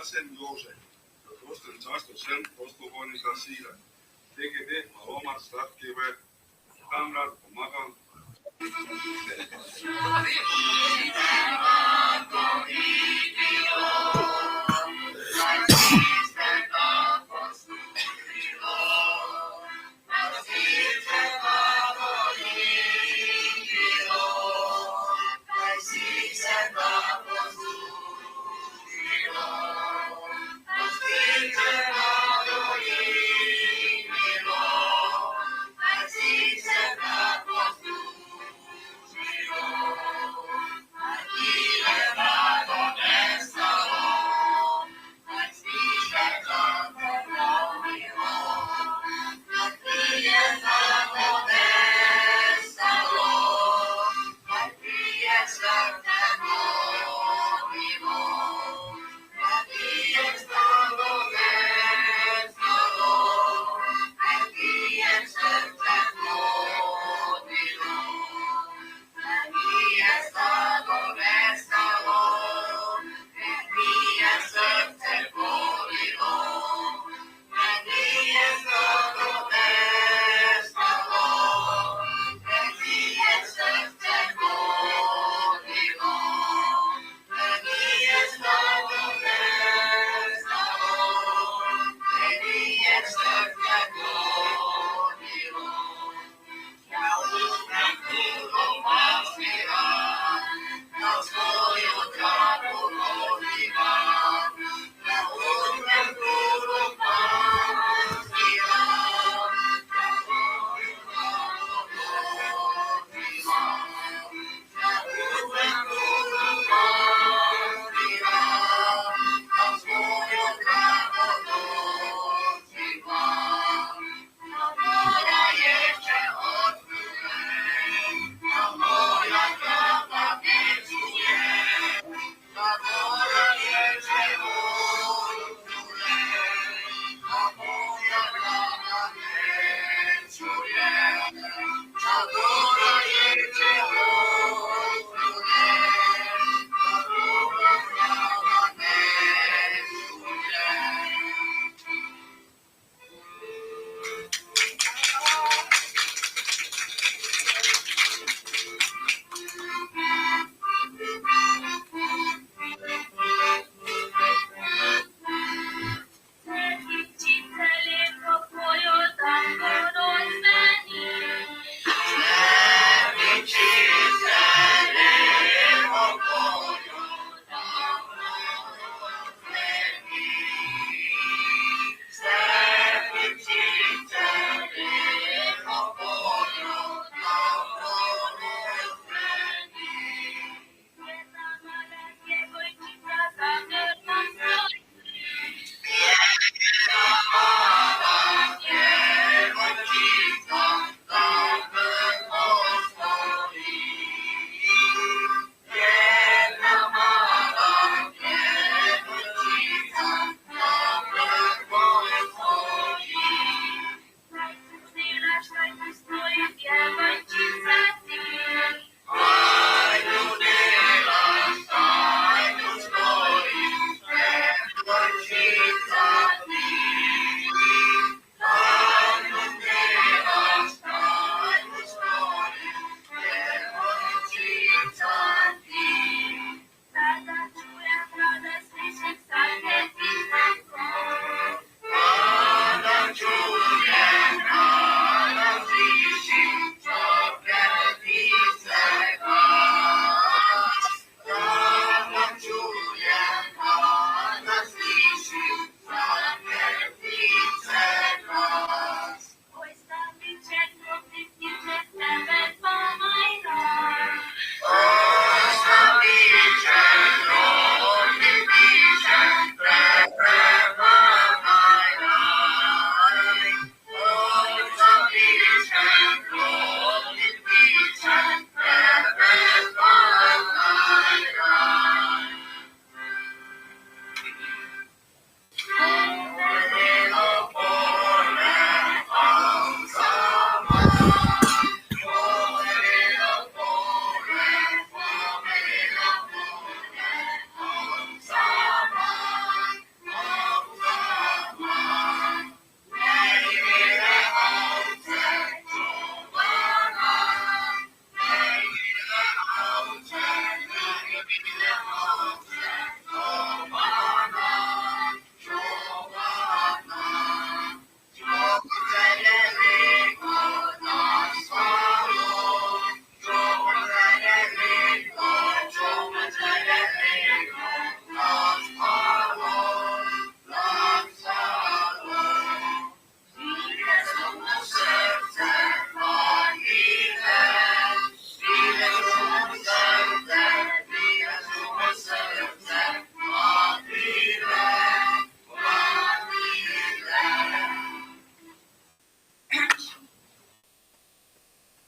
Lasem Jožek, Kosten Zasto Sem, Postovoljni za sile. TGD, Malomar, Statkive, Kamrad, pomagam.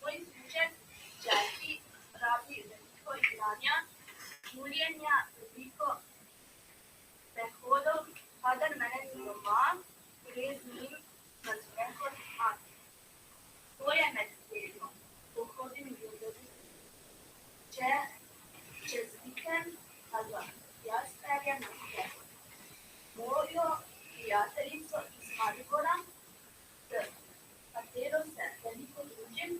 Moj služek Jackie rabi veliko igranja, življenja, veliko prehodov, kadar mene ni doma, gre z njim na sprehod mati. To je med tednom, ko hodim gledati. Če čez vikend pa ga jaz peljem na sprehod. Mojo prijateljico iz Maribora, s katero se veliko družim,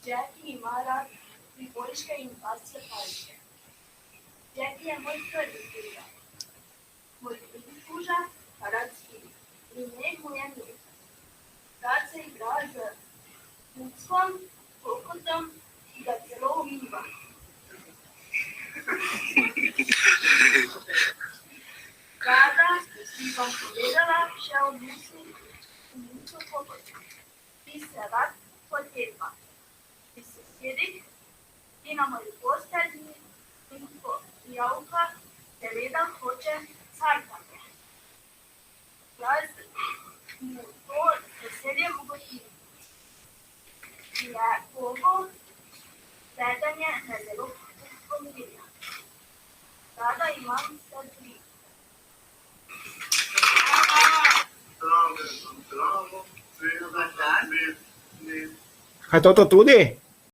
Jackie ima rad priboljške in pasje palčke. Jackie je moj prvi služak. Moj drugi služak pa rad spivi. Ime mu je Milka. Rad se igra z muckom, kokotom, ki ga celo umiva. Rada bi vam povedala še o mucu kokotu, ki se rad potepa. Pri sosedih in na moji postelji in ko javka seveda hoče carkati. Jaz mu to z veseljem ugotovim. Je Bogu vedenje me zelo pomirja. Rada imam vse tri. Kaj to tudi?